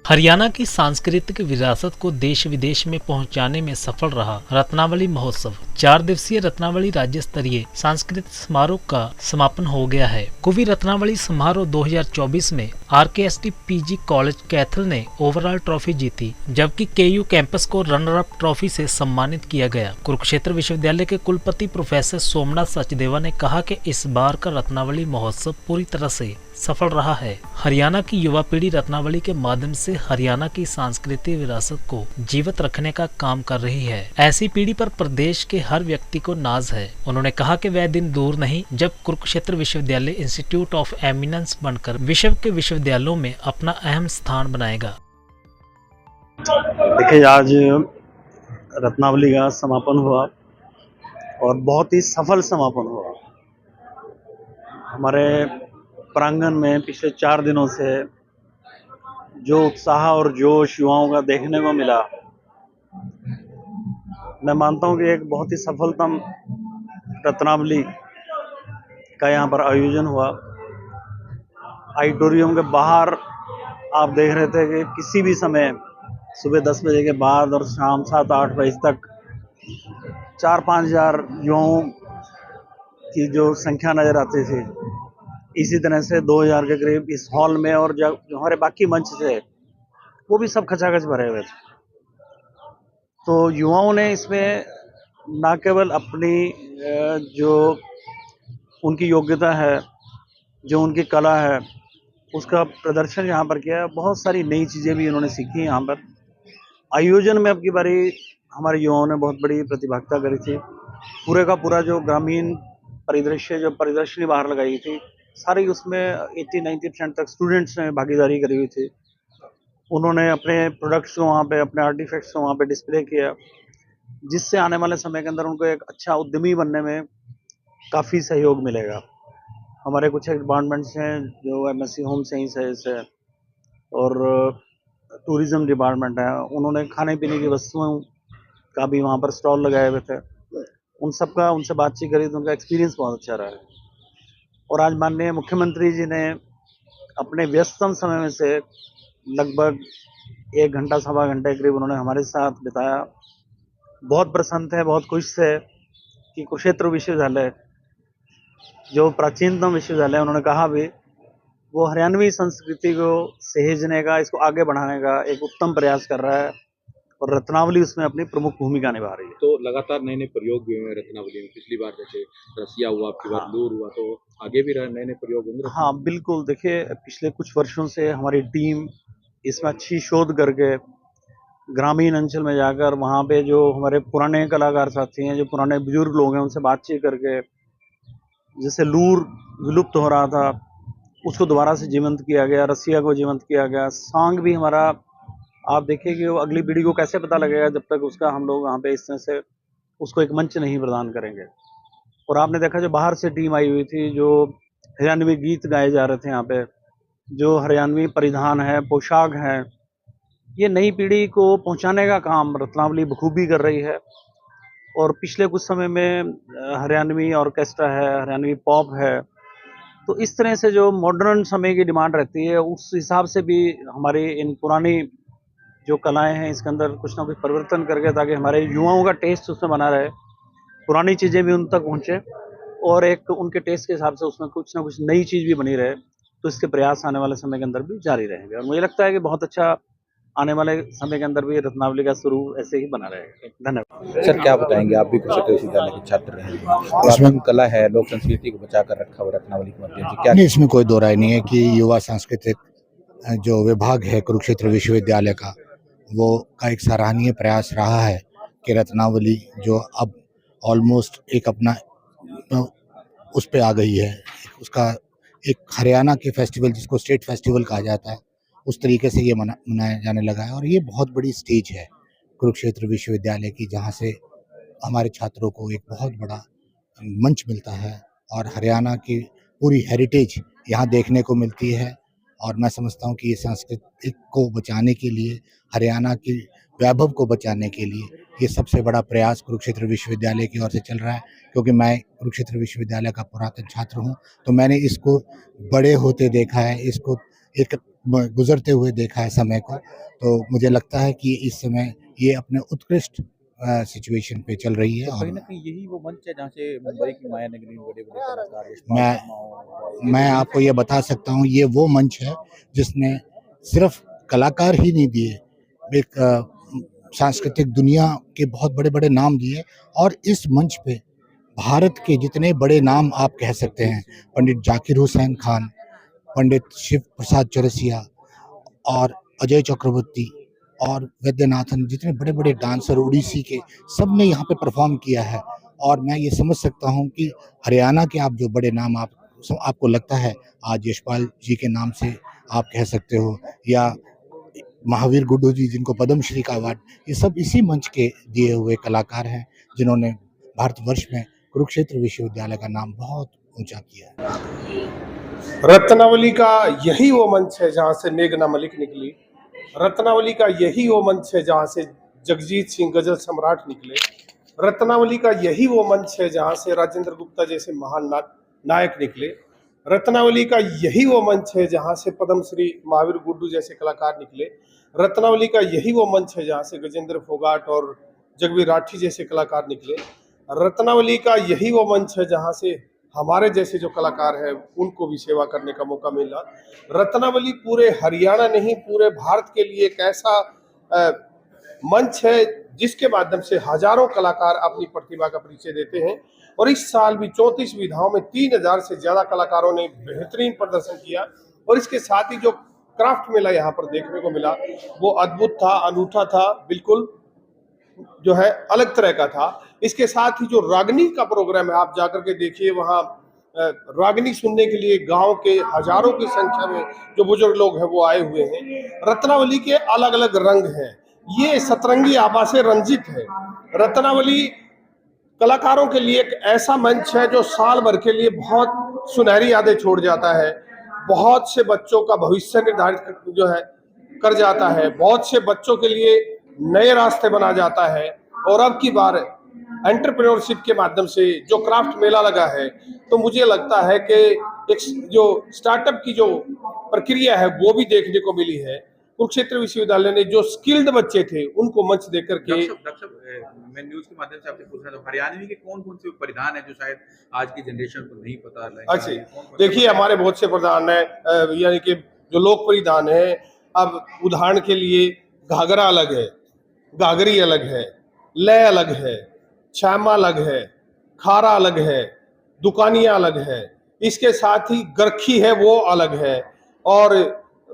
हरियाणा की सांस्कृतिक विरासत को देश विदेश में पहुंचाने में सफल रहा रत्नावली महोत्सव। 4 दिवसीय रत्नावली राज्य स्तरीय सांस्कृतिक समारोह का समापन हो गया है। कुवि रत्नावली समारोह 2024 में RKST PG कॉलेज कैथल ने ओवरऑल ट्रॉफी जीती, जबकि KU कैंपस को रनर अप ट्रॉफी से सम्मानित किया गया। कुरुक्षेत्र विश्वविद्यालय के कुलपति प्रोफेसर सोमनाथ सचदेवा ने कहा कि इस बार का रत्नावली महोत्सव पूरी तरह से सफल रहा है। हरियाणा की युवा पीढ़ी रत्नावली के माध्यम से हरियाणा की सांस्कृतिक विरासत को जीवित रखने का काम कर रही है। ऐसी पीढ़ी पर प्रदेश के हर व्यक्ति को नाज है। उन्होंने कहा कि वह दिन दूर नहीं जब कुरुक्षेत्र विश्वविद्यालय इंस्टीट्यूट ऑफ एमिनेंस बनकर विश्व के विश्वविद्यालयों में अपना अहम स्थान बनाएगा। देखिए, आज रत्नावली का समापन हुआ और बहुत ही सफल समापन हुआ। हमारे प्रांगण में पिछले 4 दिनों से जो उत्साह और जोश युवाओं का देखने को मिला, मैं मानता हूं कि एक बहुत ही सफलतम रत्नावली का यहाँ पर आयोजन हुआ। ऑडिटोरियम के बाहर आप देख रहे थे कि किसी भी समय सुबह 10 बजे के बाद और शाम 7-8 बजे तक 4-5 हज़ार युवाओं की जो संख्या नज़र आती थी, इसी तरह से 2000 के करीब इस हॉल में, और जो हमारे बाकी मंच थे वो भी सब खचाखच भरे हुए थे। तो युवाओं ने इसमें न केवल अपनी जो उनकी योग्यता है, जो उनकी कला है, उसका प्रदर्शन यहाँ पर किया। बहुत सारी नई चीज़ें भी इन्होंने सीखी यहाँ पर। आयोजन में अब की बारी हमारे युवाओं ने बहुत बड़ी प्रतिभागिता करी थी। पूरे का पूरा जो ग्रामीण परिदृश्य, जो प्रदर्शनी बाहर लगाई थी, सारी उसमें 80-90% तक स्टूडेंट्स ने भागीदारी करी हुई थी। उन्होंने अपने प्रोडक्ट्स को वहाँ पे, अपने आर्टिफैक्ट्स को वहाँ पे डिस्प्ले किया, जिससे आने वाले समय के अंदर उनको एक अच्छा उद्यमी बनने में काफ़ी सहयोग मिलेगा। हमारे कुछ डिपार्टमेंट्स हैं जो MSc होम साइंस है और टूरिज़्म डिपार्टमेंट है, उन्होंने खाने पीने की वस्तुओं का भी वहाँ पर स्टॉल लगाए हुए थे। उन सब का उनसे बातचीत करी तो उनका एक्सपीरियंस बहुत अच्छा रहा है। और आज माननीय मुख्यमंत्री जी ने अपने व्यस्ततम समय में से लगभग 1 घंटा सवा घंटे करीब उन्होंने हमारे साथ बिताया। बहुत प्रसन्न थे, बहुत खुश थे कि कुरुक्षेत्र विश्वविद्यालय जो प्राचीनतम विश्वविद्यालय, उन्होंने कहा भी, वो हरियाणवी संस्कृति को सहेजने का, इसको आगे बढ़ाने का एक उत्तम प्रयास कर रहा है और रत्नावली उसमें अपनी प्रमुख भूमिका निभा रही है। तो लगातार नए नए प्रयोग भी हुए हैं रत्नावली में। पिछली बार जैसे रसिया हुआ, आपकी बार लूर हुआ, तो आगे भी नए नए प्रयोग होंगे। हाँ बिल्कुल, देखिए पिछले कुछ वर्षों से हमारी टीम इसमें अच्छी शोध करके ग्रामीण अंचल में जाकर वहाँ पे जो हमारे पुराने कलाकार साथी हैं, जो पुराने बुजुर्ग लोग हैं, उनसे बातचीत करके, जैसे लूर विलुप्त हो रहा था उसको दोबारा से जीवंत किया गया, रसिया को जीवंत किया गया। सांग भी हमारा, आप देखिए कि वो अगली पीढ़ी को कैसे पता लगेगा जब तक उसका हम लोग वहाँ पे इस तरह से उसको एक मंच नहीं प्रदान करेंगे। और आपने देखा जो बाहर से टीम आई हुई थी, जो हरियाणवी गीत गाए जा रहे थे यहाँ पे, जो हरियाणवी परिधान है, पोशाक है, ये नई पीढ़ी को पहुँचाने का काम रत्नावली बखूबी कर रही है। और पिछले कुछ समय में हरियाणवी ऑर्केस्ट्रा है, हरियाणवी पॉप है, तो इस तरह से जो मॉडर्न समय की डिमांड रहती है, उस हिसाब से भी हमारी इन पुरानी जो कलाएं हैं इसके अंदर कुछ ना कुछ परिवर्तन करके, ताकि हमारे युवाओं का टेस्ट उसमें बना रहे, पुरानी चीज़ें भी उन तक पहुँचे और एक उनके टेस्ट के हिसाब से उसमें कुछ ना कुछ नई चीज़ भी बनी रहे। तो इसके प्रयास आने वाले समय के अंदर भी जारी रहेंगे और मुझे लगता है कि बहुत अच्छा आने वाले समय के अंदर भी रत्नावली का स्वरूप ऐसे ही बना रहेगा। धन्यवाद। सर, क्या बताएंगे, आप भी कुरुक्षेत्र विश्वविद्यालय के छात्र रहे हैं, इसमें कला है, लोक संस्कृति को बचा कर रखा हुआ रत्नावली के माध्यम से क्या? नहीं, इसमें कोई दो राय नहीं है कि युवा सांस्कृतिक जो विभाग है कुरुक्षेत्र विश्वविद्यालय का, वो का एक सराहनीय प्रयास रहा है कि रत्नावली जो अब ऑलमोस्ट एक अपना उस पे आ गई है, उसका एक हरियाणा के फेस्टिवल जिसको स्टेट फेस्टिवल कहा जाता है, उस तरीके से ये मनाया जाने लगा है। और ये बहुत बड़ी स्टेज है कुरुक्षेत्र विश्वविद्यालय की, जहाँ से हमारे छात्रों को एक बहुत बड़ा मंच मिलता है और हरियाणा की पूरी हेरिटेज यहाँ देखने को मिलती है। और मैं समझता हूँ कि ये सांस्कृतिक को बचाने के लिए, हरियाणा की वैभव को बचाने के लिए ये सबसे बड़ा प्रयास कुरुक्षेत्र विश्वविद्यालय की ओर से चल रहा है। क्योंकि मैं कुरुक्षेत्र विश्वविद्यालय का पुरातन छात्र हूँ, तो मैंने इसको बड़े होते देखा है, इसको एक गुजरते हुए देखा है समय को, तो मुझे लगता है कि इस समय ये अपने उत्कृष्ट सिचुएशन पे चल रही है। तो और कहीं ना कहीं यही वो मंच है जहाँ से मुंबई की माया नगरी में बड़े बड़े कलाकार यशपाल मैं शर्मा हो, मैं आपको ये बता सकता हूँ, ये वो मंच है जिसने सिर्फ कलाकार ही नहीं दिए, एक सांस्कृतिक दुनिया के बहुत बड़े बड़े नाम दिए। और इस मंच पे भारत के जितने बड़े नाम आप कह सकते हैं, पंडित जाकिर हुसैन खान, पंडित शिव प्रसाद चौरसिया और अजय चक्रवर्ती और वैद्यनाथन, जितने बड़े बड़े डांसर ओडिसी के, सब ने यहाँ पे परफॉर्म किया है। और मैं ये समझ सकता हूँ कि हरियाणा के आप जो बड़े नाम आपको लगता है आज यशपाल जी के नाम से आप कह सकते हो, या महावीर गुड्डू जी जिनको पद्मश्री का अवार्ड, ये सब इसी मंच के दिए हुए कलाकार हैं जिन्होंने भारतवर्ष में कुरुक्षेत्र विश्वविद्यालय का नाम बहुत ऊंचा किया है। रत्नावली का यही वो मंच है जहाँ से मेघना मलिक निकली। रत्नावली का यही वो मंच है जहाँ से जगजीत सिंह गजल सम्राट निकले। रत्नावली का यही वो मंच है जहाँ से राजेंद्र गुप्ता जैसे महान नायक निकले। रत्नावली का यही वो मंच है जहाँ से पद्मश्री महावीर गुड्डू जैसे कलाकार निकले। रत्नावली का यही वो मंच है जहाँ से गजेंद्र फोगाट और जगवीर राठी जैसे कलाकार निकले। रत्नावली का यही वो मंच है जहाँ से हमारे जैसे जो कलाकार हैं उनको भी सेवा करने का मौका मिला। रत्नावली पूरे हरियाणा नहीं, पूरे भारत के लिए एक ऐसा मंच है जिसके माध्यम से हजारों कलाकार अपनी प्रतिभा का परिचय देते हैं। और इस साल भी 34 विधाओं में 3000 से ज्यादा कलाकारों ने बेहतरीन प्रदर्शन किया। और इसके साथ ही जो क्राफ्ट मेला यहाँ पर देखने को मिला वो अद्भुत था, अनूठा था, बिल्कुल जो है अलग तरह का था। इसके साथ ही जो रागनी का प्रोग्राम है, आप जाकर के देखिए, वहाँ रागनी सुनने के लिए गांव के हजारों की संख्या में जो बुजुर्ग लोग हैं वो आए हुए हैं। रत्नावली के अलग अलग रंग हैं, ये सतरंगी आभा से रंजित है। रत्नावली कलाकारों के लिए एक ऐसा मंच है जो साल भर के लिए बहुत सुनहरी यादें छोड़ जाता है, बहुत से बच्चों का भविष्य निर्धारित जो है कर जाता है, बहुत से बच्चों के लिए नए रास्ते बना जाता है। और अब की बार एंटरप्रेन्योरशिप के माध्यम से जो क्राफ्ट मेला लगा है, तो मुझे लगता है कि एक जो स्टार्टअप की जो प्रक्रिया है वो भी देखने को मिली है। कुरुक्षेत्र विश्वविद्यालय ने जो स्किल्ड बच्चे थे उनको मंच देकर के मैं न्यूज के माध्यम से आपसे पूछ रहा था, हरियाणवी के कौन कौन से परिधान है जो शायद आज की जनरेशन को नहीं पता। अच्छा, देखिए हमारे बहुत से परिधान है, यानी कि जो लोक परिधान है। अब उदाहरण के लिए घाघरा अलग है, घाघरी अलग है, लय अलग है, छामा अलग है, खारा अलग है, दुकानिया अलग है, इसके साथ ही गरखी है वो अलग है। और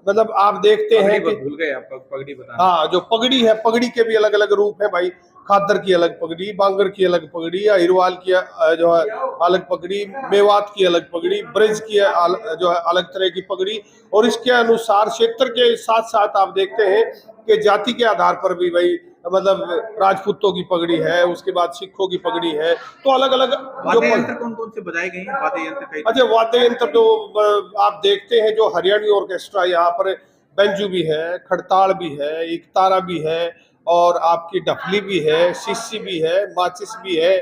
मतलब आप देखते हैं कि भूल गए आप पगड़ी बताना। हाँ, जो पगड़ी है, पगड़ी के भी अलग अलग रूप है भाई। खादर की अलग पगड़ी, बांगर की अलग पगड़ी, अहिरवाल की जो है अलग पगड़ी, मेवात की अलग पगड़ी, ब्रज की जो है अलग तरह की पगड़ी। और इसके अनुसार क्षेत्र के साथ साथ आप देखते हैं कि जाति के आधार पर भी भाई, मतलब राजपूतों की पगड़ी है, उसके बाद सिखों की पगड़ी है, तो अलग अलग जो कौन कौन से बजाए गए हैं वाद्य यंत्र। अच्छा, वाद्य यंत्र जो आप देखते हैं, जो हरियाणवी ऑर्केस्ट्रा, यहाँ पर बेंजू भी है, खड़ताल भी है, एकतारा भी है, और आपकी डफली भी है, सिस्सी भी है, माचिस भी है,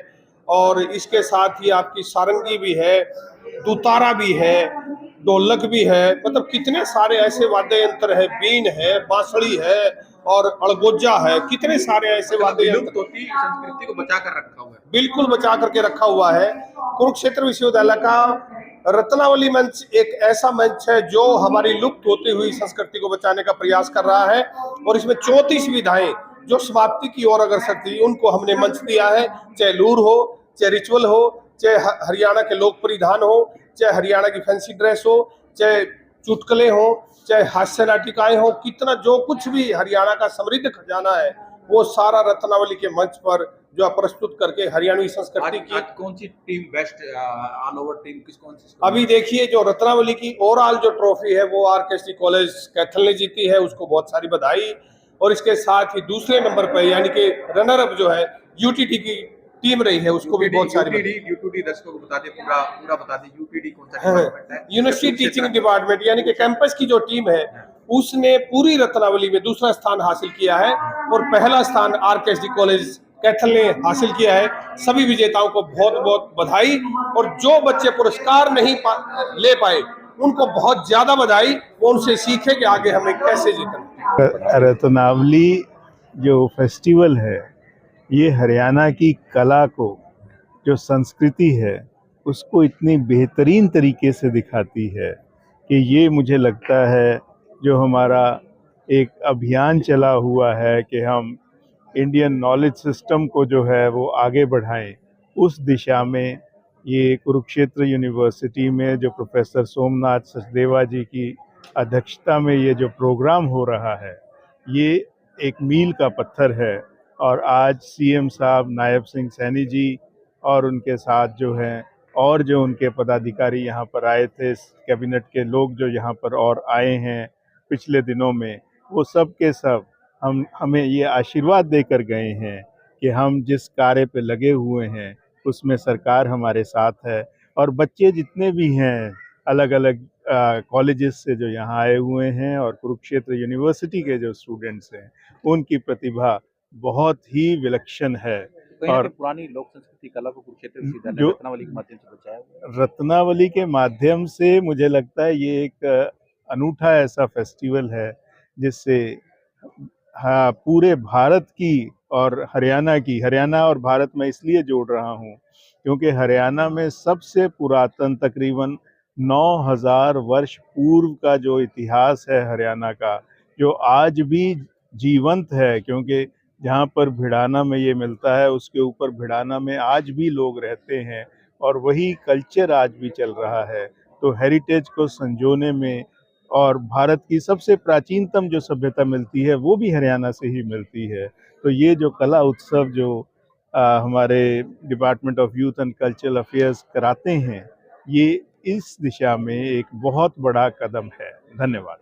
और इसके साथ ही आपकी सारंगी भी है, दुतारा भी है, ढोलक भी है। मतलब कितने सारे ऐसे वाद्य यंत्र है, बीन है, बांसुरी है और अड़गोजा है, कितने सारे ऐसे वाद्य यंत्र संस्कृति को बचा कर रखा हुआ है, बिल्कुल बचा करके रखा हुआ है। कुरुक्षेत्र विश्वविद्यालय का रत्नावली मंच एक ऐसा मंच है जो हमारी लुप्त होती हुई संस्कृति को बचाने का प्रयास कर रहा है। और इसमें 34 विधाएं जो समाप्ति की ओर अग्रसर थी उनको हमने मंच दिया है, चाहे लूर हो, चाहे रिचुअल हो, चाहे हरियाणा के लोक परिधान हो, चाहे हरियाणा की फैंसी ड्रेस हो, चाहे चुटकुले हो, चाहे हास्य नाटिकाएं हो, कितना जो कुछ भी हरियाणा का समृद्ध खजाना है वो सारा रत्नावली के मंच पर जो प्रस्तुत करके हरियाणवी संस्कृति की। आज कौन सी team best all over team कौन सी? अभी देखिए, जो रत्नावली की ओवरऑल जो ट्रॉफी है वो आरकेएसटी कॉलेज कैथल ने जीती है, उसको बहुत सारी बधाई। और इसके साथ ही दूसरे नंबर पर यानी कि रनर अप जो है यूटीटी की टीम रही है, उसको भी बहुत सारी यूटीडी दर्शकों को बता दे, पूरा बता दे यूटीडी कौन सा डिपार्टमेंट है? यूनिवर्सिटी टीचिंग डिपार्टमेंट, यानी कि कैंपस की जो टीम है उसने पूरी रत्नावली में दूसरा स्थान हासिल किया है और पहला स्थान आरकेएसटी कॉलेज कैथल ने हासिल किया है। सभी विजेताओं को बहुत बहुत बधाई। और जो बच्चे पुरस्कार नहीं ले पाए उनको बहुत ज़्यादा बधाई। वो उनसे सीखे कि आगे हमें कैसे जीतना। रत्नावली जो फेस्टिवल है ये हरियाणा की कला को, जो संस्कृति है, उसको इतनी बेहतरीन तरीके से दिखाती है कि ये मुझे लगता है जो हमारा एक अभियान चला हुआ है कि हम इंडियन नॉलेज सिस्टम को जो है वो आगे बढ़ाएं, उस दिशा में ये कुरुक्षेत्र यूनिवर्सिटी में जो प्रोफेसर सोमनाथ सचदेवा जी की अध्यक्षता में ये जो प्रोग्राम हो रहा है, ये एक मील का पत्थर है। और आज सीएम साहब नायब सिंह सैनी जी और उनके साथ जो हैं और जो उनके पदाधिकारी यहाँ पर आए थे, कैबिनेट के लोग जो यहाँ पर और आए हैं पिछले दिनों में, वो सब के सब हमें ये आशीर्वाद देकर गए हैं कि हम जिस कार्य पे लगे हुए हैं उसमें सरकार हमारे साथ है। और बच्चे जितने भी हैं अलग अलग कॉलेजेस से जो यहाँ आए हुए हैं और कुरुक्षेत्र यूनिवर्सिटी के जो स्टूडेंट्स हैं, उनकी प्रतिभा बहुत ही विलक्षण है। और पुरानी लोक संस्कृति कला को कुरुक्षेत्र विश्वविद्यालय रत्नावली के माध्यम से बचाया। रत्नावली के माध्यम से मुझे लगता है ये एक अनूठा ऐसा फेस्टिवल है जिससे हाँ पूरे भारत की और हरियाणा और भारत में इसलिए जोड़ रहा हूँ क्योंकि हरियाणा में सबसे पुरातन तकरीबन 9000 वर्ष पूर्व का जो इतिहास है हरियाणा का, जो आज भी जीवंत है, क्योंकि जहाँ पर भिड़ाना में ये मिलता है उसके ऊपर भिड़ाना में आज भी लोग रहते हैं और वही कल्चर आज भी चल रहा है। तो हेरिटेज को संजोने में और भारत की सबसे प्राचीनतम जो सभ्यता मिलती है वो भी हरियाणा से ही मिलती है। तो ये जो कला उत्सव जो हमारे department of youth and cultural affairs कराते हैं, ये इस दिशा में एक बहुत बड़ा कदम है। धन्यवाद।